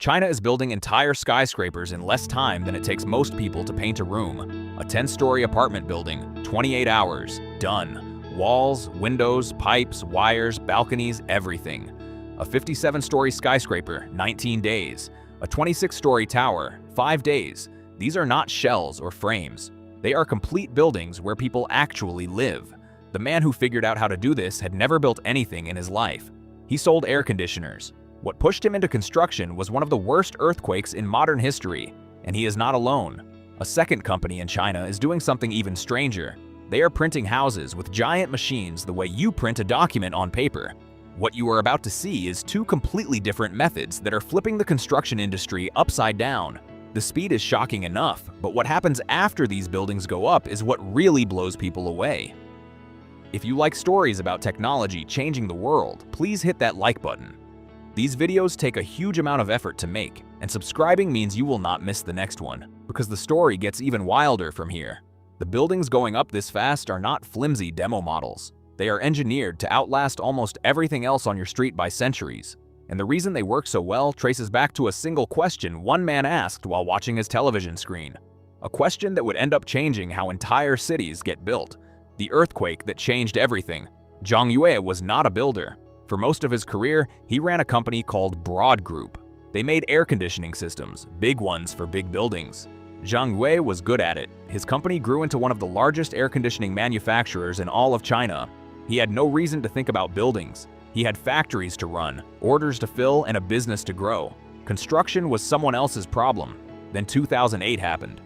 China is building entire skyscrapers in less time than it takes most people to paint a room. A 10-story apartment building, 28 hours, done. Walls, windows, pipes, wires, balconies, everything. A 57-story skyscraper, 19 days. A 26-story tower, 5 days. These are not shells or frames. They are complete buildings where people actually live. The man who figured out how to do this had never built anything in his life. He sold air conditioners. What pushed him into construction was one of the worst earthquakes in modern history, and he is not alone. A second company in China is doing something even stranger. They are printing houses with giant machines the way you print a document on paper. What you are about to see is two completely different methods that are flipping the construction industry upside down. The speed is shocking enough, but what happens after these buildings go up is what really blows people away. If you like stories about technology changing the world, please hit that like button. These videos take a huge amount of effort to make, and subscribing means you will not miss the next one, because the story gets even wilder from here. The buildings going up this fast are not flimsy demo models. They are engineered to outlast almost everything else on your street by centuries. And the reason they work so well traces back to a single question one man asked while watching his television screen. A question that would end up changing how entire cities get built. The earthquake that changed everything. Zhang Yue was not a builder. For most of his career, he ran a company called Broad Group. They made air conditioning systems, big ones for big buildings. Zhang Yue was good at it. His company grew into one of the largest air conditioning manufacturers in all of China. He had no reason to think about buildings. He had factories to run, orders to fill, and a business to grow. Construction was someone else's problem. Then 2008 happened.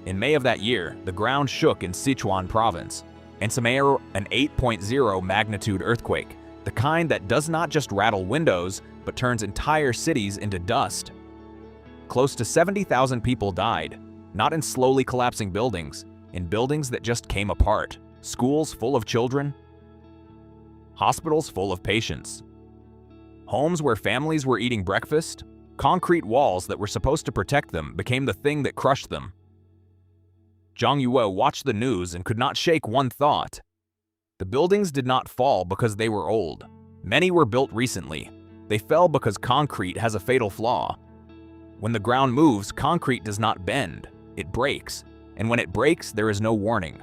In May of that year, the ground shook in Sichuan province, and an 8.0 magnitude earthquake. The kind that does not just rattle windows, but turns entire cities into dust. Close to 70,000 people died, not in slowly collapsing buildings, in buildings that just came apart. Schools full of children, hospitals full of patients, homes where families were eating breakfast, concrete walls that were supposed to protect them became the thing that crushed them. Zhang Yue watched the news and could not shake one thought. The buildings did not fall because they were old. Many were built recently. They fell because concrete has a fatal flaw. When the ground moves, concrete does not bend. It breaks. And when it breaks, there is no warning.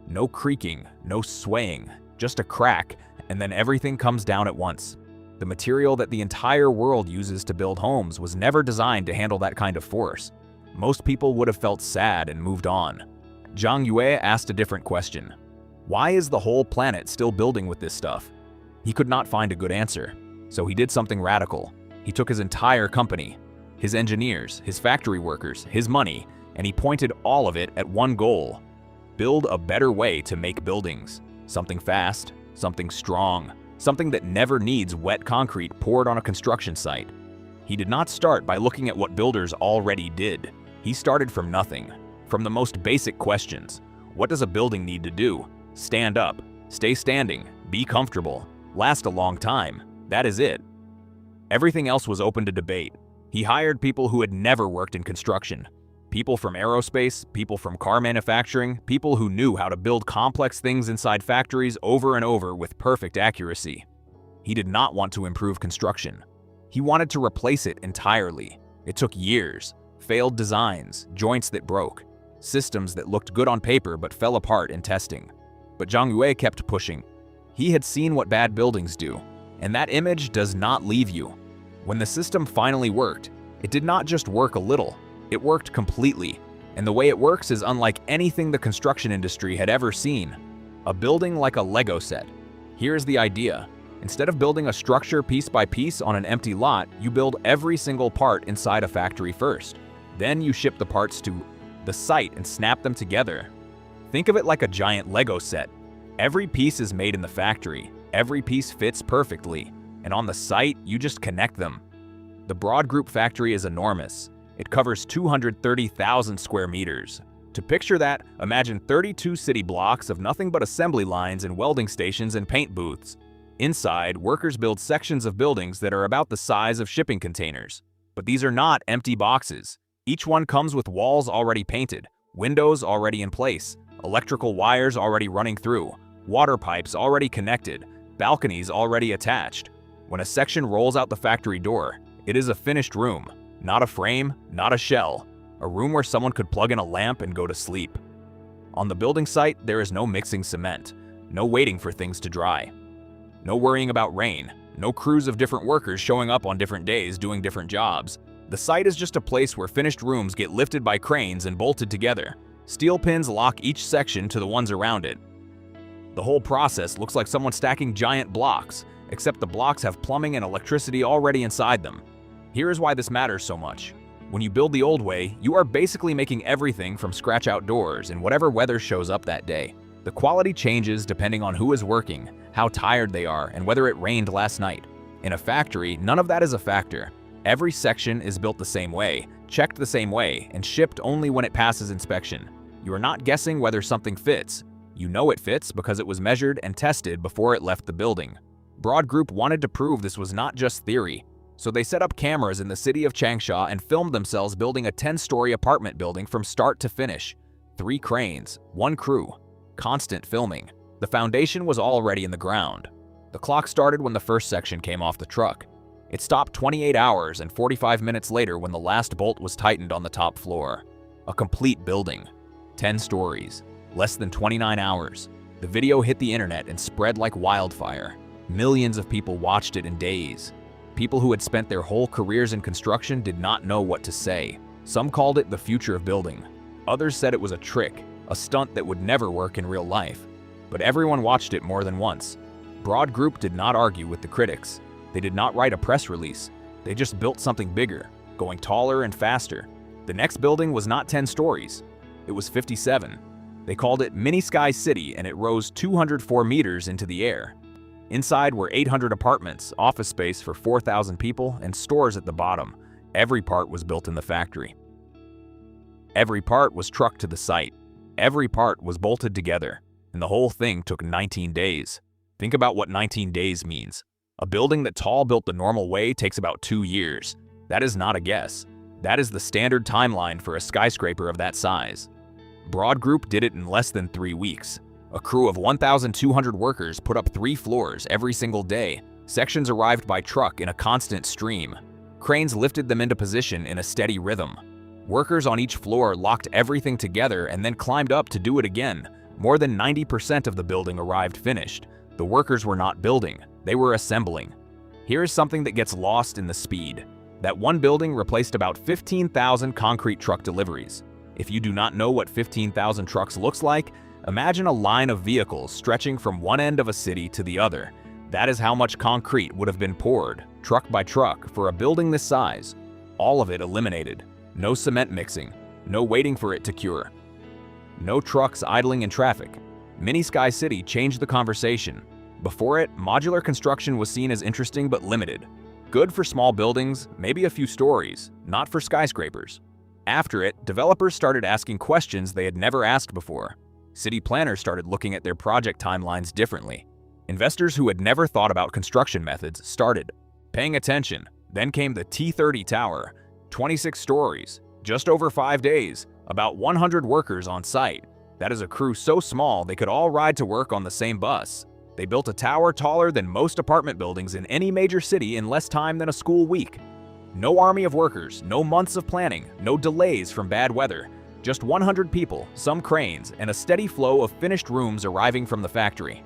No creaking, no swaying, just a crack, and then everything comes down at once. The material that the entire world uses to build homes was never designed to handle that kind of force. Most people would have felt sad and moved on. Zhang Yue asked a different question. Why is the whole planet still building with this stuff? He could not find a good answer, so he did something radical. He took his entire company, his engineers, his factory workers, his money, and he pointed all of it at one goal: build a better way to make buildings. Something fast, something strong, something that never needs wet concrete poured on a construction site. He did not start by looking at what builders already did. He started from nothing, from the most basic questions. What does a building need to do? Stand up, stay standing, be comfortable, last a long time. That is it. Everything else was open to debate. He hired people who had never worked in construction. People from aerospace, people from car manufacturing, people who knew how to build complex things inside factories over and over with perfect accuracy. He did not want to improve construction. He wanted to replace it entirely. It took years, failed designs, joints that broke, systems that looked good on paper but fell apart in testing. But Zhang Yue kept pushing. He had seen what bad buildings do, and that image does not leave you. When the system finally worked, it did not just work a little, it worked completely. And the way it works is unlike anything the construction industry had ever seen. A building like a Lego set. Here's the idea. Instead of building a structure piece by piece on an empty lot, you build every single part inside a factory first. Then you ship the parts to the site and snap them together. Think of it like a giant Lego set. Every piece is made in the factory. Every piece fits perfectly. And on the site, you just connect them. The Broad Group factory is enormous. It covers 230,000 square meters. To picture that, imagine 32 city blocks of nothing but assembly lines and welding stations and paint booths. Inside, workers build sections of buildings that are about the size of shipping containers. But these are not empty boxes. Each one comes with walls already painted, windows already in place, electrical wires already running through, water pipes already connected, balconies already attached. When a section rolls out the factory door, it is a finished room. Not a frame, not a shell. A room where someone could plug in a lamp and go to sleep. On the building site, there is no mixing cement, no waiting for things to dry. No worrying about rain, no crews of different workers showing up on different days doing different jobs. The site is just a place where finished rooms get lifted by cranes and bolted together. Steel pins lock each section to the ones around it. The whole process looks like someone stacking giant blocks, except the blocks have plumbing and electricity already inside them. Here is why this matters so much. When you build the old way, you are basically making everything from scratch outdoors in whatever weather shows up that day. The quality changes depending on who is working, how tired they are, and whether it rained last night. In a factory, none of that is a factor. Every section is built the same way, checked the same way, and shipped only when it passes inspection. You are not guessing whether something fits. You know it fits because it was measured and tested before it left the building. Broad Group wanted to prove this was not just theory, so they set up cameras in the city of Changsha and filmed themselves building a 10-story apartment building from start to finish. 3 cranes, 1 crew, constant filming. The foundation was already in the ground. The clock started when the first section came off the truck. It stopped 28 hours and 45 minutes later when the last bolt was tightened on the top floor. A complete building. 10 stories. Less than 29 hours. The video hit the internet and spread like wildfire. Millions of people watched it in days. People who had spent their whole careers in construction did not know what to say. Some called it the future of building. Others said it was a trick, a stunt that would never work in real life. But everyone watched it more than once. Broad Group did not argue with the critics. They did not write a press release. They just built something bigger, going taller and faster. The next building was not 10 stories. It was 57. They called it Mini Sky City, and it rose 204 meters into the air. Inside were 800 apartments, office space for 4,000 people, and stores at the bottom. Every part was built in the factory. Every part was trucked to the site. Every part was bolted together, and the whole thing took 19 days. Think about what 19 days means. A building that Tall built the normal way takes about 2 years. That is not a guess. That is the standard timeline for a skyscraper of that size. Broad Group did it in less than 3 weeks. A crew of 1,200 workers put up 3 floors every single day. Sections arrived by truck in a constant stream. Cranes lifted them into position in a steady rhythm. Workers on each floor locked everything together and then climbed up to do it again. More than 90% of the building arrived finished. The workers were not building, they were assembling. Here is something that gets lost in the speed. That one building replaced about 15,000 concrete truck deliveries. If you do not know what 15,000 trucks looks like, imagine a line of vehicles stretching from one end of a city to the other. That is how much concrete would have been poured, truck by truck, for a building this size. All of it eliminated. No cement mixing, no waiting for it to cure. No trucks idling in traffic. Mini Sky City changed the conversation. Before it, modular construction was seen as interesting but limited. Good for small buildings, maybe a few stories, not for skyscrapers. After it, developers started asking questions they had never asked before. City planners started looking at their project timelines differently. Investors who had never thought about construction methods started paying attention. Then came the T30 Tower, 26 stories, just over 5 days, about 100 workers on site. That is a crew so small they could all ride to work on the same bus. They built a tower taller than most apartment buildings in any major city in less time than a school week. No army of workers, no months of planning, no delays from bad weather. Just 100 people, some cranes, and a steady flow of finished rooms arriving from the factory.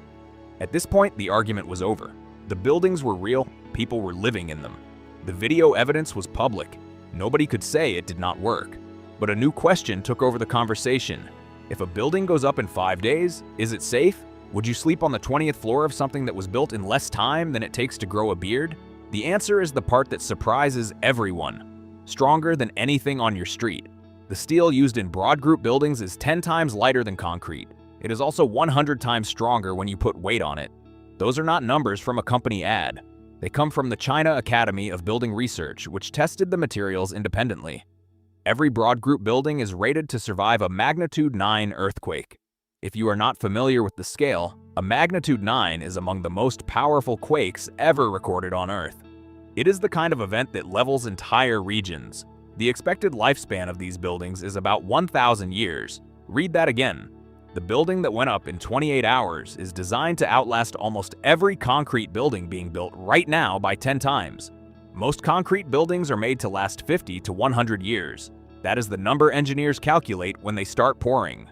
At this point, the argument was over. The buildings were real, people were living in them. The video evidence was public. Nobody could say it did not work. But a new question took over the conversation. If a building goes up in 5 days, is it safe? Would you sleep on the 20th floor of something that was built in less time than it takes to grow a beard? The answer is the part that surprises everyone. Stronger than anything on your street. The steel used in Broad Group buildings is 10 times lighter than concrete. It is also 100 times stronger when you put weight on it. Those are not numbers from a company ad. They come from the China Academy of Building Research, which tested the materials independently. Every Broad Group building is rated to survive a magnitude 9 earthquake. If you are not familiar with the scale, a magnitude 9 is among the most powerful quakes ever recorded on Earth. It is the kind of event that levels entire regions. The expected lifespan of these buildings is about 1,000 years. Read that again. The building that went up in 28 hours is designed to outlast almost every concrete building being built right now by 10 times. Most concrete buildings are made to last 50 to 100 years. That is the number engineers calculate when they start pouring.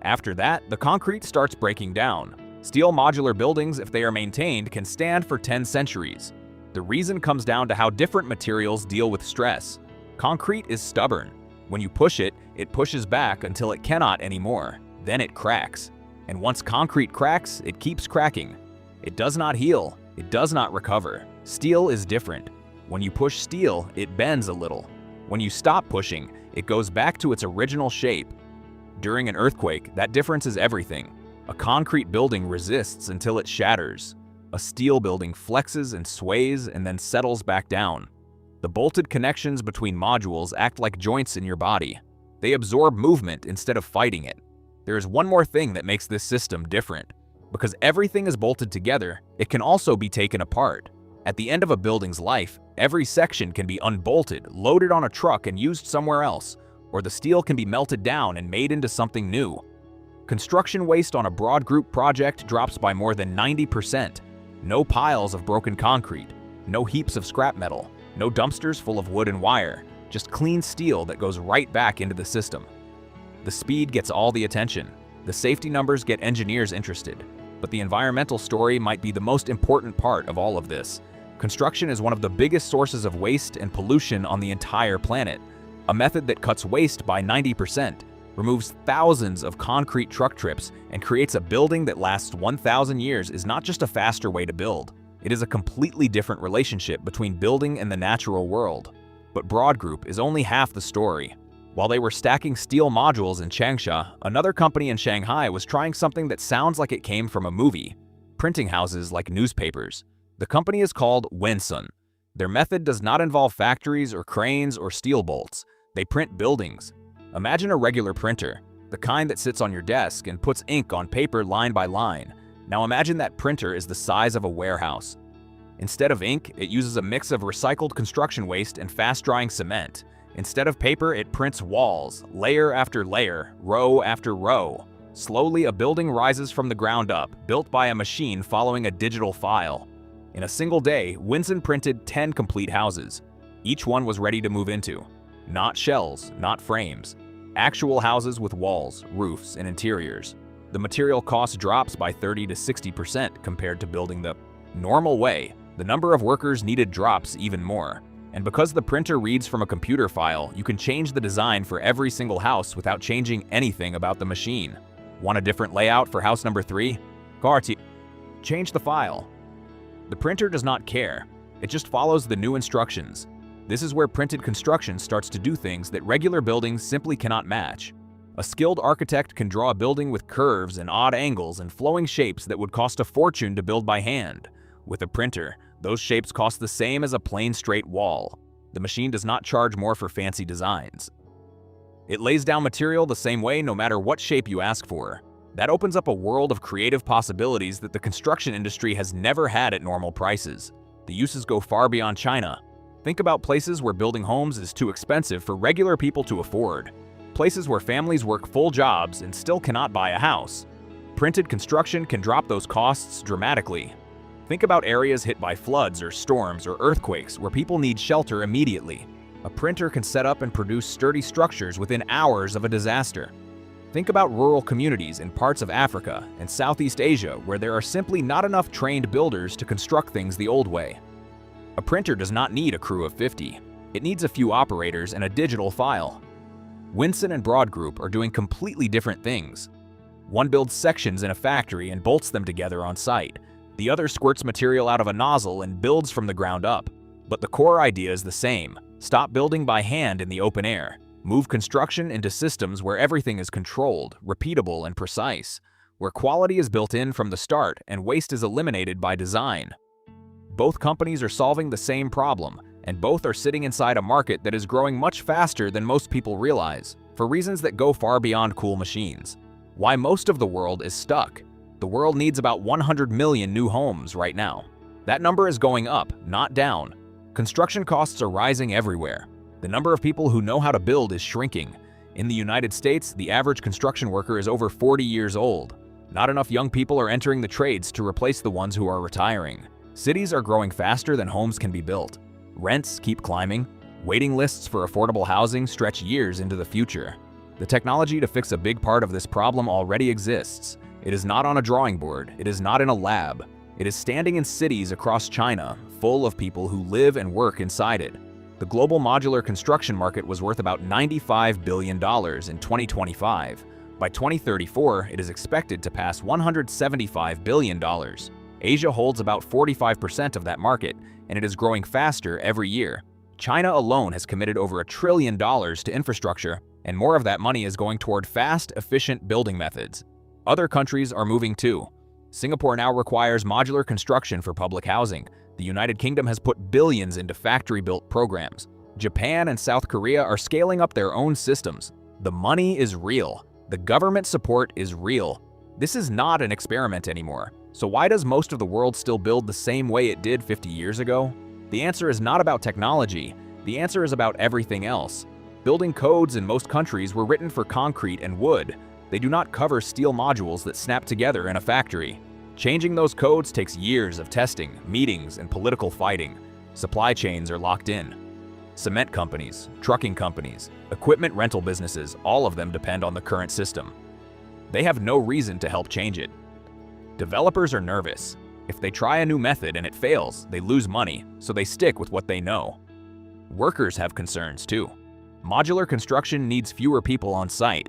After that, the concrete starts breaking down. Steel modular buildings, if they are maintained, can stand for 10 centuries. The reason comes down to how different materials deal with stress. Concrete is stubborn. When you push it, it pushes back until it cannot anymore. Then it cracks. And once concrete cracks, it keeps cracking. It does not heal. It does not recover. Steel is different. When you push steel, it bends a little. When you stop pushing, it goes back to its original shape. During an earthquake, that difference is everything. A concrete building resists until it shatters. A steel building flexes and sways and then settles back down. The bolted connections between modules act like joints in your body. They absorb movement instead of fighting it. There is one more thing that makes this system different. Because everything is bolted together, it can also be taken apart. At the end of a building's life, every section can be unbolted, loaded on a truck and used somewhere else, or the steel can be melted down and made into something new. Construction waste on a Broad Group project drops by more than 90%. No piles of broken concrete, no heaps of scrap metal, no dumpsters full of wood and wire, just clean steel that goes right back into the system. The speed gets all the attention. The safety numbers get engineers interested. But the environmental story might be the most important part of all of this. Construction is one of the biggest sources of waste and pollution on the entire planet. A method that cuts waste by 90%, removes thousands of concrete truck trips, and creates a building that lasts 1,000 years is not just a faster way to build. It is a completely different relationship between building and the natural world. But Broad Group is only half the story. While they were stacking steel modules in Changsha, another company in Shanghai was trying something that sounds like it came from a movie: printing houses like newspapers. The company is called Winsun. Their method does not involve factories or cranes or steel bolts. They print buildings. Imagine a regular printer, the kind that sits on your desk and puts ink on paper line by line. Now imagine that printer is the size of a warehouse. Instead of ink, it uses a mix of recycled construction waste and fast-drying cement. Instead of paper, it prints walls, layer after layer, row after row. Slowly, a building rises from the ground up, built by a machine following a digital file. In a single day, Winsun printed 10 complete houses. Each one was ready to move into. Not shells, not frames. Actual houses with walls, roofs, and interiors. The material cost drops by 30 to 60% compared to building the normal way. The number of workers needed drops even more. And because the printer reads from a computer file, you can change the design for every single house without changing anything about the machine. Want a different layout for house number 3? Change the file. The printer does not care. It just follows the new instructions. This is where printed construction starts to do things that regular buildings simply cannot match. A skilled architect can draw a building with curves and odd angles and flowing shapes that would cost a fortune to build by hand. With a printer, those shapes cost the same as a plain straight wall. The machine does not charge more for fancy designs. It lays down material the same way no matter what shape you ask for. That opens up a world of creative possibilities that the construction industry has never had at normal prices. The uses go far beyond China. Think about places where building homes is too expensive for regular people to afford. Places where families work full jobs and still cannot buy a house. Printed construction can drop those costs dramatically. Think about areas hit by floods or storms or earthquakes where people need shelter immediately. A printer can set up and produce sturdy structures within hours of a disaster. Think about rural communities in parts of Africa and Southeast Asia where there are simply not enough trained builders to construct things the old way. A printer does not need a crew of 50. It needs a few operators and a digital file. Winsun and Broad Group are doing completely different things. One builds sections in a factory and bolts them together on site. The other squirts material out of a nozzle and builds from the ground up. But the core idea is the same. Stop building by hand in the open air. Move construction into systems where everything is controlled, repeatable, and precise, where quality is built in from the start and waste is eliminated by design. Both companies are solving the same problem, and both are sitting inside a market that is growing much faster than most people realize, for reasons that go far beyond cool machines. Why most of the world is stuck. The world needs about 100 million new homes right now. That number is going up, not down. Construction costs are rising everywhere. The number of people who know how to build is shrinking. In the United States, the average construction worker is over 40 years old. Not enough young people are entering the trades to replace the ones who are retiring. Cities are growing faster than homes can be built. Rents keep climbing. Waiting lists for affordable housing stretch years into the future. The technology to fix a big part of this problem already exists. It is not on a drawing board. It is not in a lab. It is standing in cities across China, full of people who live and work inside it. The global modular construction market was worth about $95 billion in 2025. By 2034, it is expected to pass $175 billion. Asia holds about 45% of that market, and it is growing faster every year. China alone has committed over $1 trillion to infrastructure, and more of that money is going toward fast, efficient building methods. Other countries are moving too. Singapore now requires modular construction for public housing. The United Kingdom has put billions into factory-built programs. Japan and South Korea are scaling up their own systems. The money is real. The government support is real. This is not an experiment anymore. So why does most of the world still build the same way it did 50 years ago? The answer is not about technology. The answer is about everything else. Building codes in most countries were written for concrete and wood. They do not cover steel modules that snap together in a factory. Changing those codes takes years of testing, meetings, and political fighting. Supply chains are locked in. Cement companies, trucking companies, equipment rental businesses, all of them depend on the current system. They have no reason to help change it. Developers are nervous. If they try a new method and it fails, they lose money, so they stick with what they know. Workers have concerns too. Modular construction needs fewer people on site.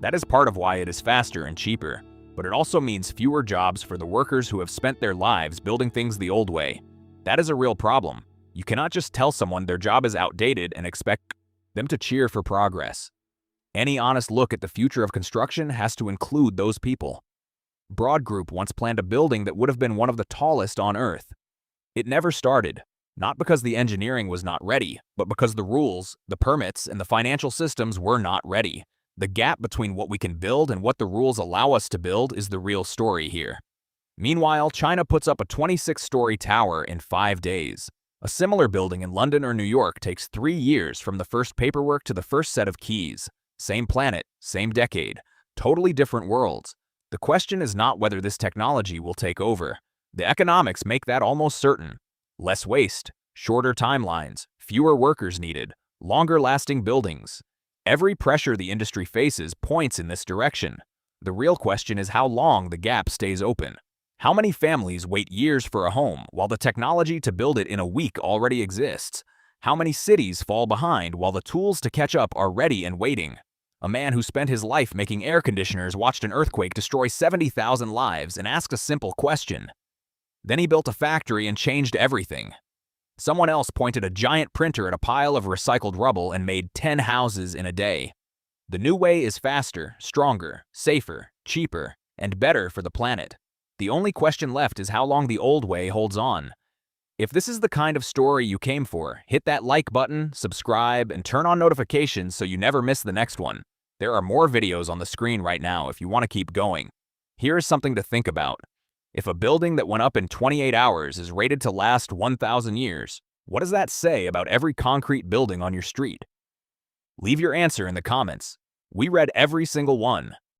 That is part of why it is faster and cheaper, but it also means fewer jobs for the workers who have spent their lives building things the old way. That is a real problem. You cannot just tell someone their job is outdated and expect them to cheer for progress. Any honest look at the future of construction has to include those people. Broad Group once planned a building that would have been one of the tallest on Earth. It never started, not because the engineering was not ready, but because the rules, the permits, and the financial systems were not ready. The gap between what we can build and what the rules allow us to build is the real story here. Meanwhile, China puts up a 26-story tower in 5 days. A similar building in London or New York takes 3 years from the first paperwork to the first set of keys. Same planet, same decade, totally different worlds. The question is not whether this technology will take over. The economics make that almost certain. Less waste, shorter timelines, fewer workers needed, longer-lasting buildings. Every pressure the industry faces points in this direction. The real question is how long the gap stays open. How many families wait years for a home while the technology to build it in a week already exists? How many cities fall behind while the tools to catch up are ready and waiting? A man who spent his life making air conditioners watched an earthquake destroy 70,000 lives and asked a simple question. Then he built a factory and changed everything. Someone else pointed a giant printer at a pile of recycled rubble and made 10 houses in a day. The new way is faster, stronger, safer, cheaper, and better for the planet. The only question left is how long the old way holds on. If this is the kind of story you came for, hit that like button, subscribe, and turn on notifications so you never miss the next one. There are more videos on the screen right now if you want to keep going. Here is something to think about. If a building that went up in 28 hours is rated to last 1,000 years, what does that say about every concrete building on your street? Leave your answer in the comments. We read every single one.